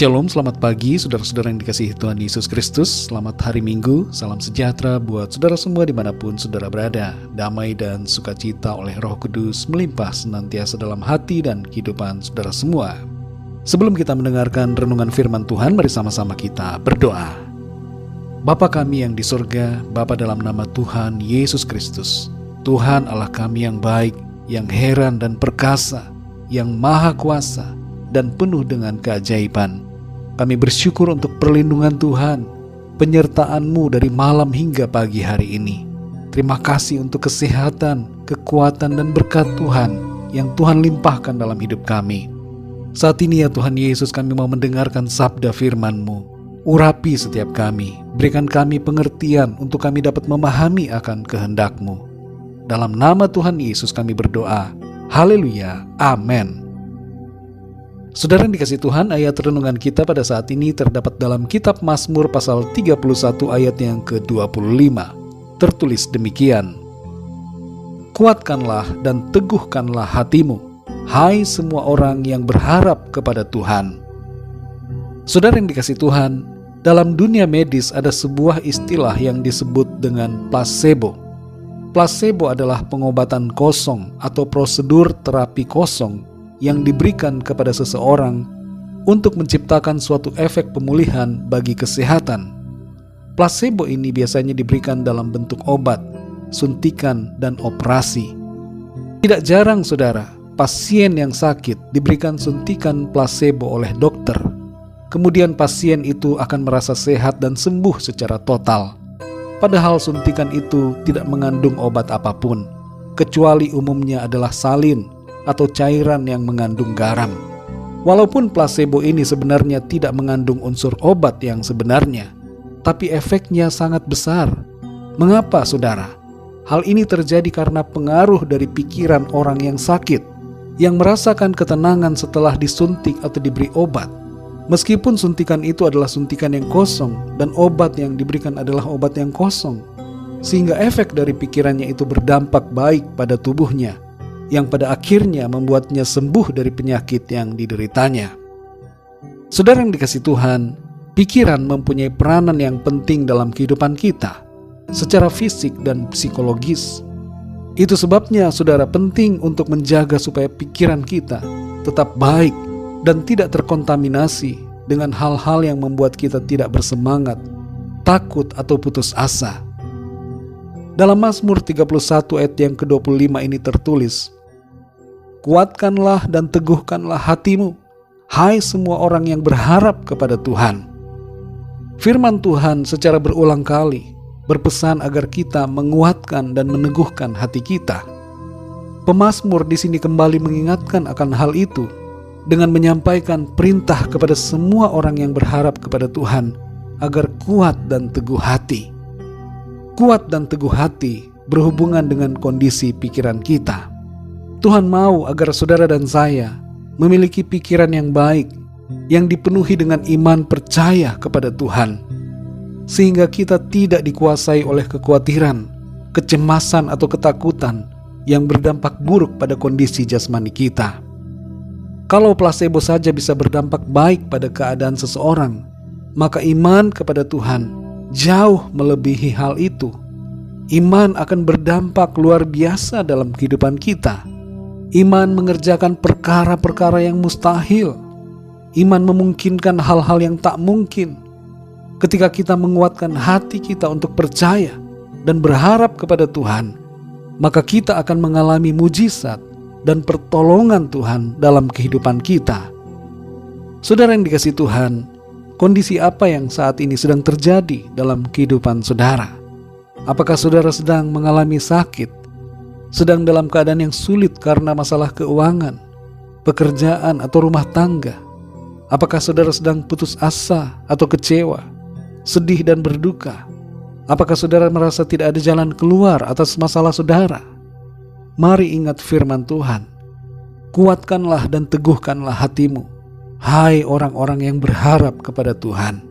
Shalom, selamat pagi saudara-saudara yang dikasihi Tuhan Yesus Kristus. Selamat hari Minggu, salam sejahtera buat saudara semua dimanapun saudara berada. Damai dan sukacita oleh Roh Kudus melimpah senantiasa dalam hati dan kehidupan saudara semua. Sebelum kita mendengarkan renungan firman Tuhan, mari sama-sama kita berdoa. Bapa kami yang di surga, Bapa dalam nama Tuhan Yesus Kristus, Tuhan Allah kami yang baik, yang heran dan perkasa, yang maha kuasa, dan penuh dengan keajaiban. Kami bersyukur untuk perlindungan Tuhan, penyertaan-Mu dari malam hingga pagi hari ini. Terima kasih untuk kesehatan, kekuatan, dan berkat Tuhan yang Tuhan limpahkan dalam hidup kami. Saat ini ya Tuhan Yesus, kami mau mendengarkan sabda firman-Mu. Urapi setiap kami, berikan kami pengertian untuk kami dapat memahami akan kehendak-Mu. Dalam nama Tuhan Yesus kami berdoa. Haleluya, amin. Saudara yang dikasihi Tuhan, ayat renungan kita pada saat ini terdapat dalam kitab Mazmur pasal 31 ayat yang ke-25. Tertulis demikian: Kuatkanlah dan teguhkanlah hatimu, hai semua orang yang berharap kepada Tuhan. Saudara yang dikasihi Tuhan, dalam dunia medis ada sebuah istilah yang disebut dengan placebo. Placebo adalah pengobatan kosong atau prosedur terapi kosong yang diberikan kepada seseorang untuk menciptakan suatu efek pemulihan bagi kesehatan. Placebo ini biasanya diberikan dalam bentuk obat, suntikan, dan operasi. Tidak jarang saudara, pasien yang sakit diberikan suntikan placebo oleh dokter. Kemudian pasien itu akan merasa sehat dan sembuh secara total. Padahal suntikan itu tidak mengandung obat apapun, kecuali umumnya adalah salin atau cairan yang mengandung garam. Walaupun placebo ini sebenarnya tidak mengandung unsur obat yang sebenarnya, tapi efeknya sangat besar. Mengapa saudara? Hal ini terjadi karena pengaruh dari pikiran orang yang sakit, yang merasakan ketenangan setelah disuntik atau diberi obat. Meskipun suntikan itu adalah suntikan yang kosong dan obat yang diberikan adalah obat yang kosong, sehingga efek dari pikirannya itu berdampak baik pada tubuhnya, yang pada akhirnya membuatnya sembuh dari penyakit yang dideritanya. Saudara yang dikasihi Tuhan, pikiran mempunyai peranan yang penting dalam kehidupan kita, secara fisik dan psikologis. Itu sebabnya saudara penting untuk menjaga supaya pikiran kita tetap baik dan tidak terkontaminasi dengan hal-hal yang membuat kita tidak bersemangat, takut, atau putus asa. Dalam Mazmur 31 ayat yang ke-25 ini tertulis, Kuatkanlah dan teguhkanlah hatimu, hai semua orang yang berharap kepada Tuhan. Firman Tuhan secara berulang kali berpesan agar kita menguatkan dan meneguhkan hati kita. Pemazmur di sini kembali mengingatkan akan hal itu dengan menyampaikan perintah kepada semua orang yang berharap kepada Tuhan agar kuat dan teguh hati. Kuat dan teguh hati berhubungan dengan kondisi pikiran kita. Tuhan mau agar saudara dan saya memiliki pikiran yang baik, yang dipenuhi dengan iman percaya kepada Tuhan, sehingga kita tidak dikuasai oleh kekhawatiran, kecemasan, atau ketakutan yang berdampak buruk pada kondisi jasmani kita. Kalau placebo saja bisa berdampak baik pada keadaan seseorang, maka iman kepada Tuhan jauh melebihi hal itu. Iman akan berdampak luar biasa dalam kehidupan kita. Iman mengerjakan perkara-perkara yang mustahil. Iman memungkinkan hal-hal yang tak mungkin. Ketika kita menguatkan hati kita untuk percaya dan berharap kepada Tuhan, maka kita akan mengalami mujizat dan pertolongan Tuhan dalam kehidupan kita. Saudara yang dikasihi Tuhan, kondisi apa yang saat ini sedang terjadi dalam kehidupan saudara? Apakah saudara sedang mengalami sakit? Sedang dalam keadaan yang sulit karena masalah keuangan, pekerjaan, atau rumah tangga? Apakah saudara sedang putus asa atau kecewa, sedih dan berduka? Apakah saudara merasa tidak ada jalan keluar atas masalah saudara? Mari ingat firman Tuhan. Kuatkanlah dan teguhkanlah hatimu, hai orang-orang yang berharap kepada Tuhan.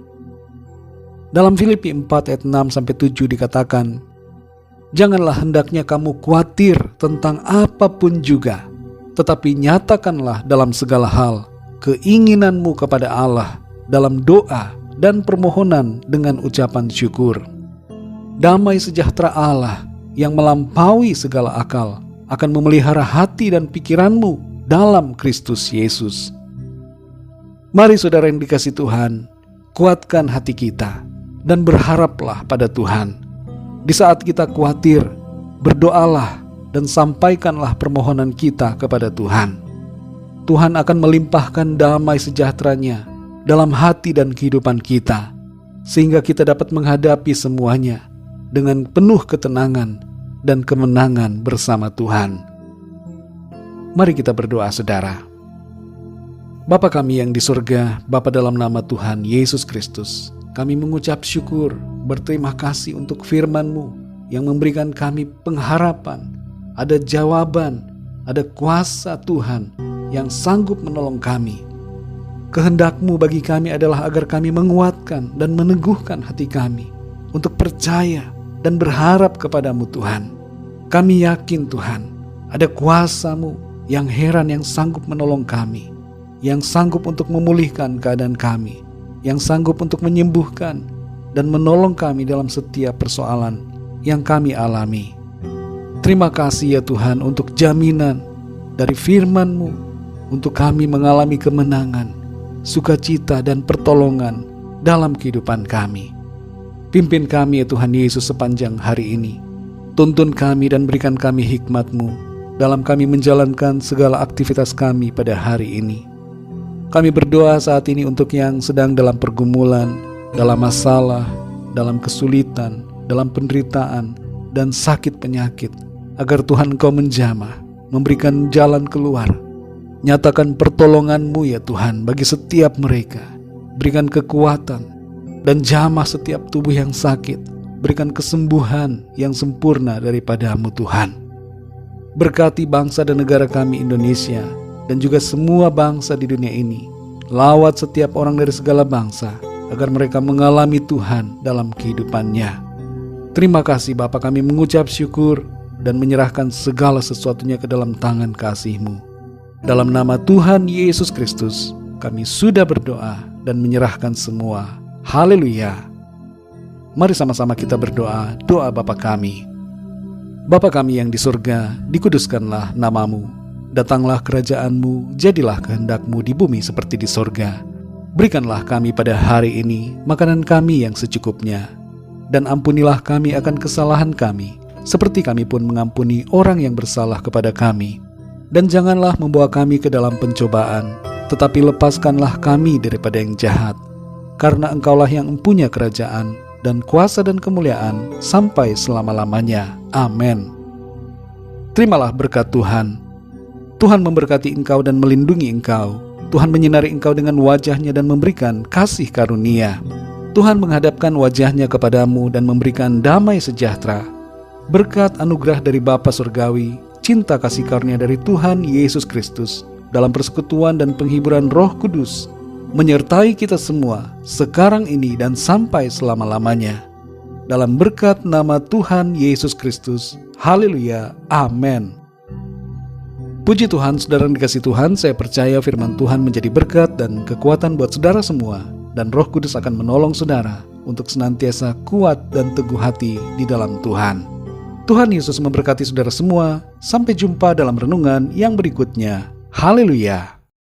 Dalam Filipi 4 ayat 6-7 dikatakan, Janganlah hendaknya kamu khawatir tentang apapun juga, tetapi nyatakanlah dalam segala hal keinginanmu kepada Allah dalam doa dan permohonan dengan ucapan syukur. Damai sejahtera Allah yang melampaui segala akal akan memelihara hati dan pikiranmu dalam Kristus Yesus. Mari saudara yang dikasihi Tuhan, kuatkan hati kita dan berharaplah pada Tuhan. Di saat kita khawatir, berdoalah dan sampaikanlah permohonan kita kepada Tuhan. Tuhan akan melimpahkan damai sejahtera-Nya dalam hati dan kehidupan kita, sehingga kita dapat menghadapi semuanya dengan penuh ketenangan dan kemenangan bersama Tuhan. Mari kita berdoa saudara. Bapa kami yang di surga, Bapa dalam nama Tuhan Yesus Kristus, kami mengucap syukur, berterima kasih untuk firman-Mu yang memberikan kami pengharapan, ada jawaban, ada kuasa Tuhan yang sanggup menolong kami. Kehendak-Mu bagi kami adalah agar kami menguatkan dan meneguhkan hati kami untuk percaya dan berharap kepada-Mu Tuhan. Kami yakin Tuhan, ada kuasa-Mu yang heran yang sanggup menolong kami, yang sanggup untuk memulihkan keadaan kami, yang sanggup untuk menyembuhkan dan menolong kami dalam setiap persoalan yang kami alami. Terima kasih ya Tuhan untuk jaminan dari firman-Mu untuk kami mengalami kemenangan, sukacita dan pertolongan dalam kehidupan kami. Pimpin kami ya Tuhan Yesus sepanjang hari ini. Tuntun kami dan berikan kami hikmat-Mu dalam kami menjalankan segala aktivitas kami pada hari ini. Kami berdoa saat ini untuk yang sedang dalam pergumulan, dalam masalah, dalam kesulitan, dalam penderitaan, dan sakit penyakit, agar Tuhan Engkau menjamah, memberikan jalan keluar. Nyatakan pertolongan-Mu ya Tuhan bagi setiap mereka. Berikan kekuatan dan jamah setiap tubuh yang sakit. Berikan kesembuhan yang sempurna daripada-Mu Tuhan. Berkati bangsa dan negara kami Indonesia, dan juga semua bangsa di dunia ini. Lawat setiap orang dari segala bangsa, agar mereka mengalami Tuhan dalam kehidupannya. Terima kasih Bapa, kami mengucap syukur dan menyerahkan segala sesuatunya ke dalam tangan kasih-Mu. Dalam nama Tuhan Yesus Kristus, kami sudah berdoa dan menyerahkan semua. Haleluya. Mari sama-sama kita berdoa, doa Bapa kami. Bapa kami yang di surga, dikuduskanlah nama-Mu. Datanglah kerajaan-Mu, jadilah kehendak-Mu di bumi seperti di sorga. Berikanlah kami pada hari ini makanan kami yang secukupnya. Dan ampunilah kami akan kesalahan kami, seperti kami pun mengampuni orang yang bersalah kepada kami. Dan janganlah membawa kami ke dalam pencobaan, tetapi lepaskanlah kami daripada yang jahat. Karena Engkaulah yang mempunyai kerajaan, dan kuasa dan kemuliaan sampai selama-lamanya. Amin. Terimalah berkat Tuhan. Tuhan memberkati engkau dan melindungi engkau. Tuhan menyinari engkau dengan wajah-Nya dan memberikan kasih karunia. Tuhan menghadapkan wajah-Nya kepadamu dan memberikan damai sejahtera. Berkat anugerah dari Bapa Surgawi, cinta kasih karunia dari Tuhan Yesus Kristus, dalam persekutuan dan penghiburan Roh Kudus, menyertai kita semua sekarang ini dan sampai selama-lamanya. Dalam berkat nama Tuhan Yesus Kristus. Haleluya. Amin. Puji Tuhan, saudara yang dikasihi Tuhan, saya percaya firman Tuhan menjadi berkat dan kekuatan buat saudara semua, dan Roh Kudus akan menolong saudara untuk senantiasa kuat dan teguh hati di dalam Tuhan. Tuhan Yesus memberkati saudara semua. Sampai jumpa dalam renungan yang berikutnya. Haleluya.